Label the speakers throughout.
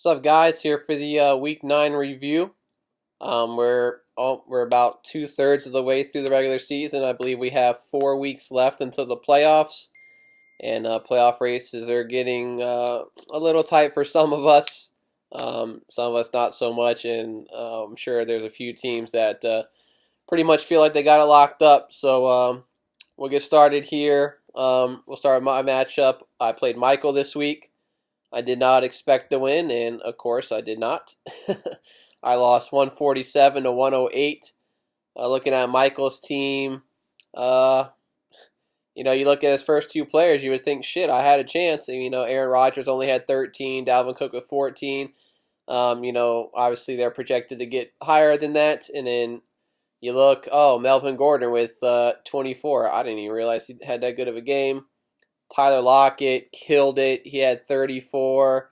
Speaker 1: What's up, guys? Here for the Week 9 review. We're about 2/3 of the way through the regular season. I believe we have 4 weeks left until the playoffs, and playoff races are getting a little tight for some of us. Some of us not so much, and I'm sure there's a few teams that pretty much feel like they got it locked up. So we'll get started here. We'll start with my matchup. I played Michael this week. I did not expect to win, and of course I did not. I lost 147 to 108. Looking at Michael's team, uh, you look at his first two players, you would think, shit, I had a chance. And, Aaron Rodgers only had 13, Dalvin Cook with 14. Obviously they're projected to get higher than that. And then you look, Melvin Gordon with 24. I didn't even realize he had that good of a game. Tyler Lockett killed it. He had 34.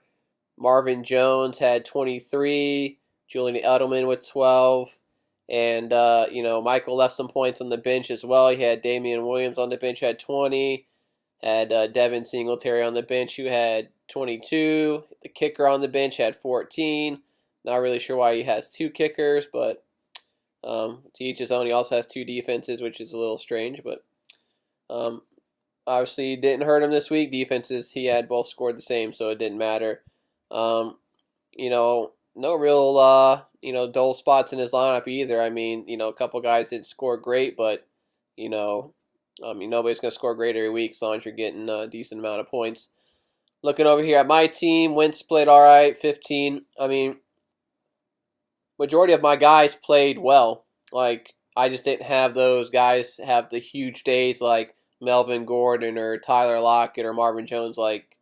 Speaker 1: Marvin Jones had 23. Julian Edelman with 12. And, Michael left some points on the bench as well. He had Damian Williams on the bench, who had 20. Had Devin Singletary on the bench, who had 22. The kicker on the bench had 14. Not really sure why he has two kickers, but to each his own. He also has two defenses, which is a little strange, but obviously didn't hurt him this week. Defenses he had both scored the same, so it didn't matter. No real dull spots in his lineup either. I mean, a couple guys didn't score great, but nobody's gonna score great every week as long as you're getting a decent amount of points. Looking over here at my team, Wentz played all right, 15. I mean, majority of my guys played well. Like, I just didn't have those guys have the huge days like Melvin Gordon or Tyler Lockett or Marvin Jones like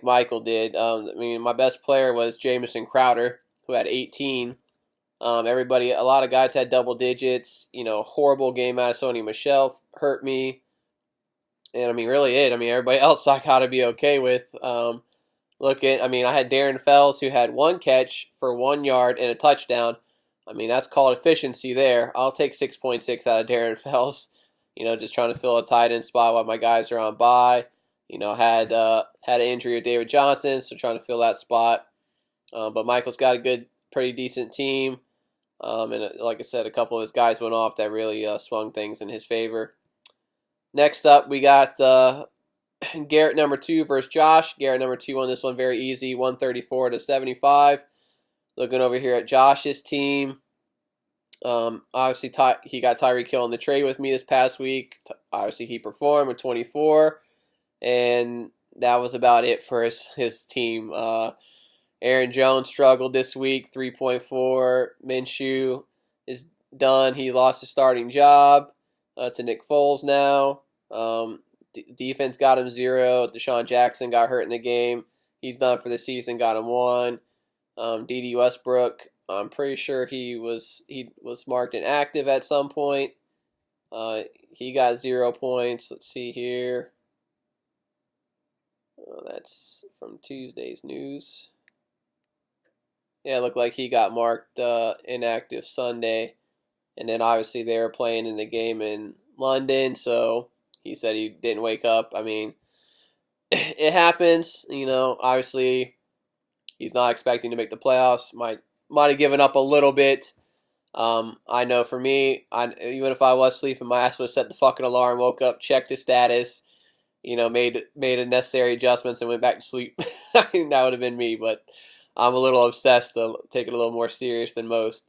Speaker 1: Michael did. My best player was Jamison Crowder, who had 18. A lot of guys had double digits. Horrible game out of Sony Michel hurt me. And, really it. Everybody else I got to be okay with. I had Darren Fells, who had one catch for 1 yard and a touchdown. That's called efficiency there. I'll take 6.6 out of Darren Fells. Just trying to fill a tight end spot while my guys are on bye. Had an injury with David Johnson, so trying to fill that spot. But Michael's got a pretty decent team. And like I said, a couple of his guys went off that really swung things in his favor. Next up, we got Garrett number 2 versus Josh. Garrett number 2 won this one very easy, 134 to 75. Looking over here at Josh's team. Obviously, he got Tyreek Hill in the trade with me this past week. Obviously, he performed with 24. And that was about it for his team. Aaron Jones struggled this week, 3.4. Minshew is done. He lost his starting job to Nick Foles now. Defense got him 0. Deshaun Jackson got hurt in the game. He's done for the season, got him 1. D.D. Westbrook, I'm pretty sure he was marked inactive at some point. He got 0 points. Let's see here. That's from Tuesday's news. Yeah, it looked like he got marked inactive Sunday. And then obviously they were playing in the game in London, so he said he didn't wake up. It happens. Obviously he's not expecting to make the playoffs. Might have given up a little bit. I know for me, even if I was sleeping, my ass would have set the fucking alarm, woke up, checked his status, made the necessary adjustments and went back to sleep. That would have been me, but I'm a little obsessed to take it a little more serious than most.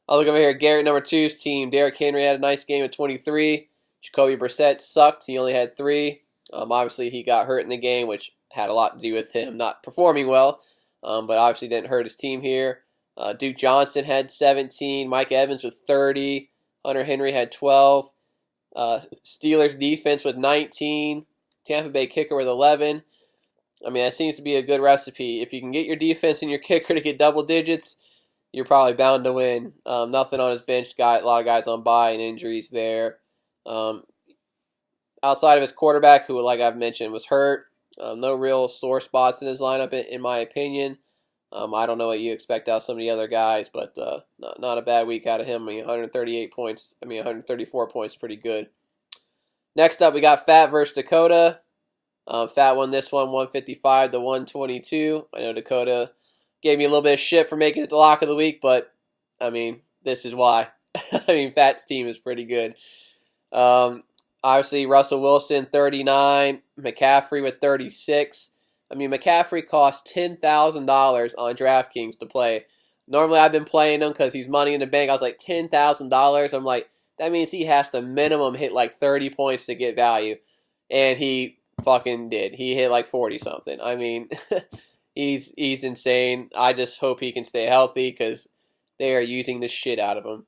Speaker 1: I'll look over here at Garrett number 2's team. Derrick Henry had a nice game at 23. Jacoby Brissett sucked. He only had 3. Obviously, he got hurt in the game, which had a lot to do with him not performing well, but obviously didn't hurt his team here. Duke Johnson had 17. Mike Evans with 30. Hunter Henry had 12. Steelers defense with 19. Tampa Bay kicker with 11. That seems to be a good recipe. If you can get your defense and your kicker to get double digits, you're probably bound to win. Nothing on his bench. Got a lot of guys on bye and injuries there. Outside of his quarterback, who, like I've mentioned, was hurt. No real sore spots in his lineup, in my opinion. I don't know what you expect out of some of the other guys, but not a bad week out of him. 138 points. 134 points, pretty good. Next up, we got Fat versus Dakota. Fat won this one, 155 to 122. I know Dakota Gave me a little bit of shit for making it the lock of the week, but I mean, this is why. I mean, Fat's team is pretty good. Obviously, Russell Wilson, 39. McCaffrey with 36. I mean, McCaffrey cost $10,000 on DraftKings to play. Normally, I've been playing him because he's money in the bank. I was like, $10,000. I'm like, that means he has to minimum hit like 30 points to get value. And he fucking did. He hit like 40 something. I mean, he's insane. I just hope he can stay healthy because they are using the shit out of him.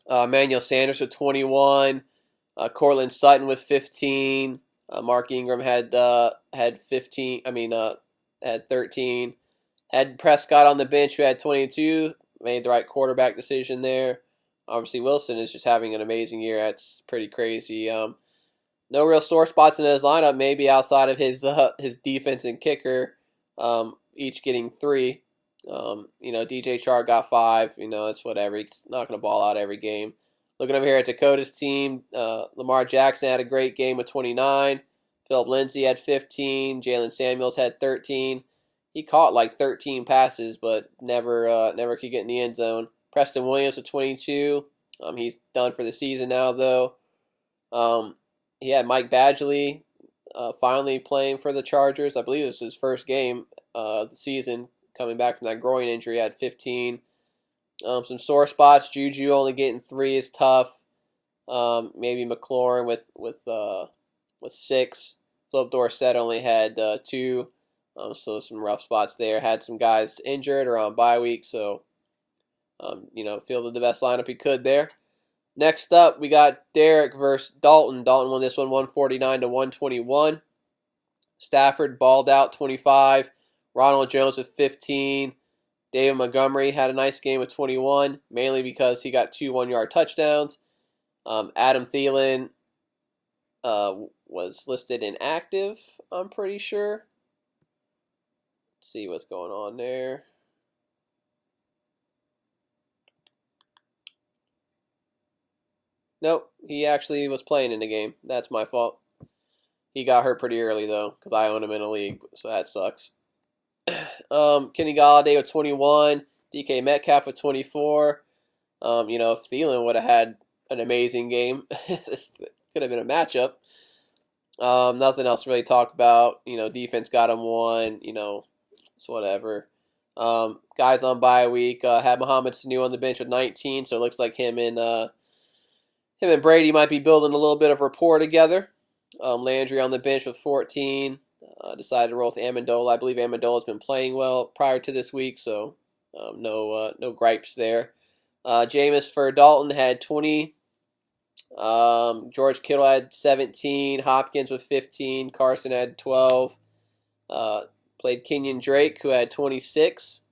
Speaker 1: Emmanuel Sanders with 21. Cortland Sutton with 15. Mark Ingram had 15. Had 13. Had Prescott on the bench who had 22. Made the right quarterback decision there. Obviously, Wilson is just having an amazing year. That's pretty crazy. No real sore spots in his lineup, maybe outside of his defense and kicker, each getting 3. DJ Chark got 5. It's whatever. He's not going to ball out every game. Looking over here at Dakota's team, Lamar Jackson had a great game with 29. Philip Lindsay had 15. Jalen Samuels had 13. He caught like 13 passes, but never could get in the end zone. Preston Williams with 22. He's done for the season now, though. He had Mike Badgley finally playing for the Chargers. I believe it was his first game of the season, coming back from that groin injury. Had 15. Some sore spots. Juju only getting 3 is tough. Maybe McLaurin with 6. Philip Dorsett only had 2. So some rough spots there. Had some guys injured or on bye week, so fielded the best lineup he could there. Next up, we got Derek versus Dalton. Dalton won this one 149-121. Stafford balled out 25. Ronald Jones with 15. David Montgomery had a nice game with 21, mainly because he got 2 one-yard touchdowns. Adam Thielen was listed inactive, I'm pretty sure. Let's see what's going on there. Nope, he actually was playing in the game. That's my fault. He got hurt pretty early, though, because I own him in a league, so that sucks. Kenny Galladay with 21. DK Metcalf with 24. If Thielen would have had an amazing game, this could have been a matchup. Nothing else to really talk about. Defense got him 1. It's whatever. Guys on bye week. Had Mohamed Sanu on the bench with 19, so it looks like him and Brady might be building a little bit of rapport together. Landry on the bench with 14. Decided to roll with Amendola. I believe Amendola's been playing well prior to this week, so no gripes there. Jameis for Dalton had 20. George Kittle had 17. Hopkins with 15. Carson had 12. Played Kenyon Drake, who had 26.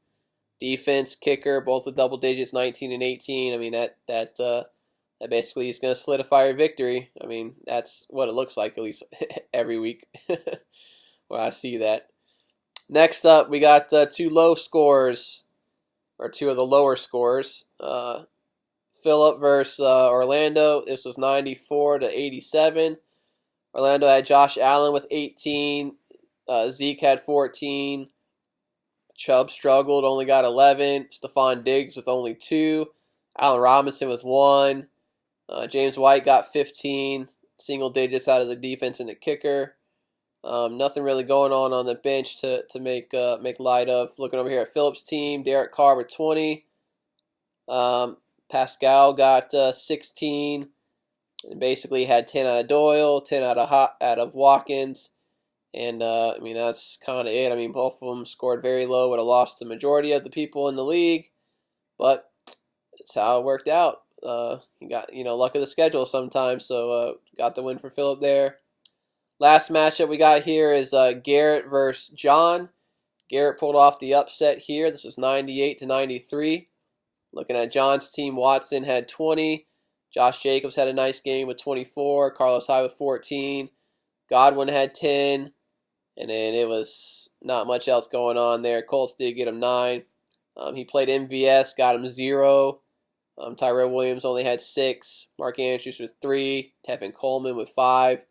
Speaker 1: Defense, kicker, both with double digits, 19 and 18. I mean, that basically is going to solidify your victory. I mean, that's what it looks like, at least every week where I see that. Next up, we got 2 low scores, or 2 of the lower scores. Phillip versus Orlando. This was 94-87. Orlando had Josh Allen with 18. Zeke had 14. Chubb struggled, only got 11. Stephon Diggs with only 2. Allen Robinson with 1. James White got 15. Single digits out of the defense and the kicker. Nothing really going on the bench to make light of. Looking over here at Phillips' team, Derek Carr with 20. Pascal got 16. And basically had 10 out of Doyle, 10 out of Watkins. And, that's kind of it. I mean, both of them scored very low. Would have lost the majority of the people in the league. But it's how it worked out. You got, luck of the schedule sometimes. So, got the win for Phillip there. Last matchup we got here is Garrett versus John. Garrett pulled off the upset here. This was 98-93. Looking at John's team, Watson had 20. Josh Jacobs had a nice game with 24. Carlos Hyde with 14. Godwin had 10. And then it was not much else going on there. Colts did get him 9. He played MVS, got him 0. Tyrell Williams only had 6. Mark Andrews with 3. Tevin Coleman with 5.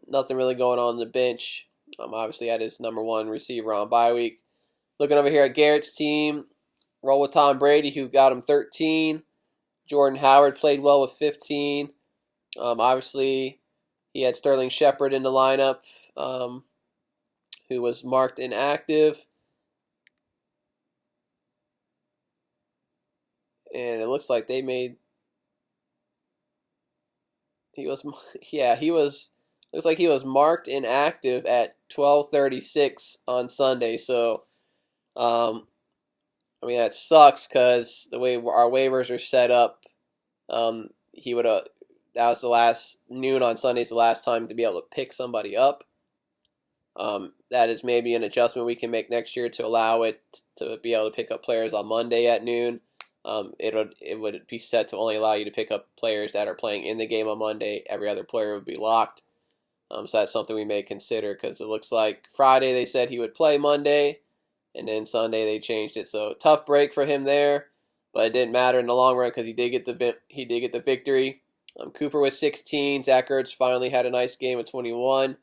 Speaker 1: Nothing really going on the bench. Obviously had his number 1 receiver on bye week. Looking over here at Garrett's team, roll with Tom Brady, who got him 13. Jordan Howard played well with 15. Obviously, he had Sterling Shepard in the lineup, who was marked inactive. And it looks like they made. Looks like he was marked inactive at 12:36 on Sunday. So, that sucks because the way our waivers are set up, he would have. That was the last noon on Sunday's the last time to be able to pick somebody up. That is maybe an adjustment we can make next year to allow it to be able to pick up players on Monday at noon. It would be set to only allow you to pick up players that are playing in the game on Monday. Every other player would be locked. So that's something we may consider because it looks like Friday they said he would play Monday, and then Sunday they changed it. So tough break for him there, but it didn't matter in the long run because he did get the victory. Cooper with 16. Zach Ertz finally had a nice game with 21.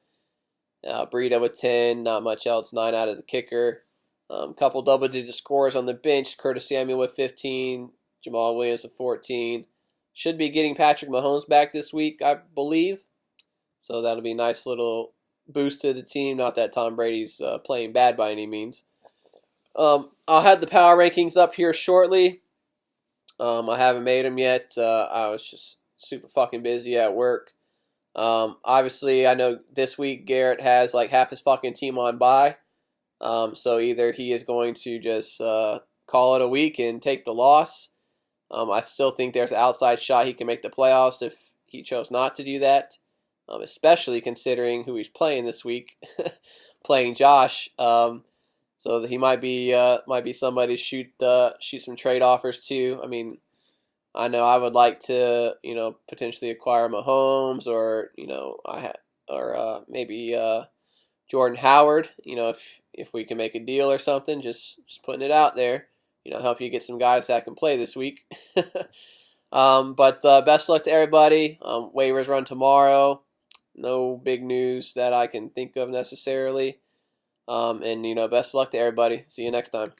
Speaker 1: Breida with 10. Not much else. 9 out of the kicker. Couple double-digit scores on the bench. Curtis Samuel with 15. Jamal Williams with 14. Should be getting Patrick Mahomes back this week, I believe. So that'll be a nice little boost to the team. Not that Tom Brady's playing bad by any means. I'll have the power rankings up here shortly. I haven't made them yet. I was just super fucking busy at work. Obviously, I know this week Garrett has like half his fucking team on bye. So either he is going to just call it a week and take the loss. I still think there's an outside shot he can make the playoffs if he chose not to do that, especially considering who he's playing this week, playing Josh. So that he might be somebody to shoot some trade offers too. I mean, I know I would like to potentially acquire Mahomes or maybe Jordan Howard. If we can make a deal or something, just putting it out there. Help you get some guys that can play this week. But best of luck to everybody. Waivers run tomorrow. No big news that I can think of necessarily. And best of luck to everybody. See you next time.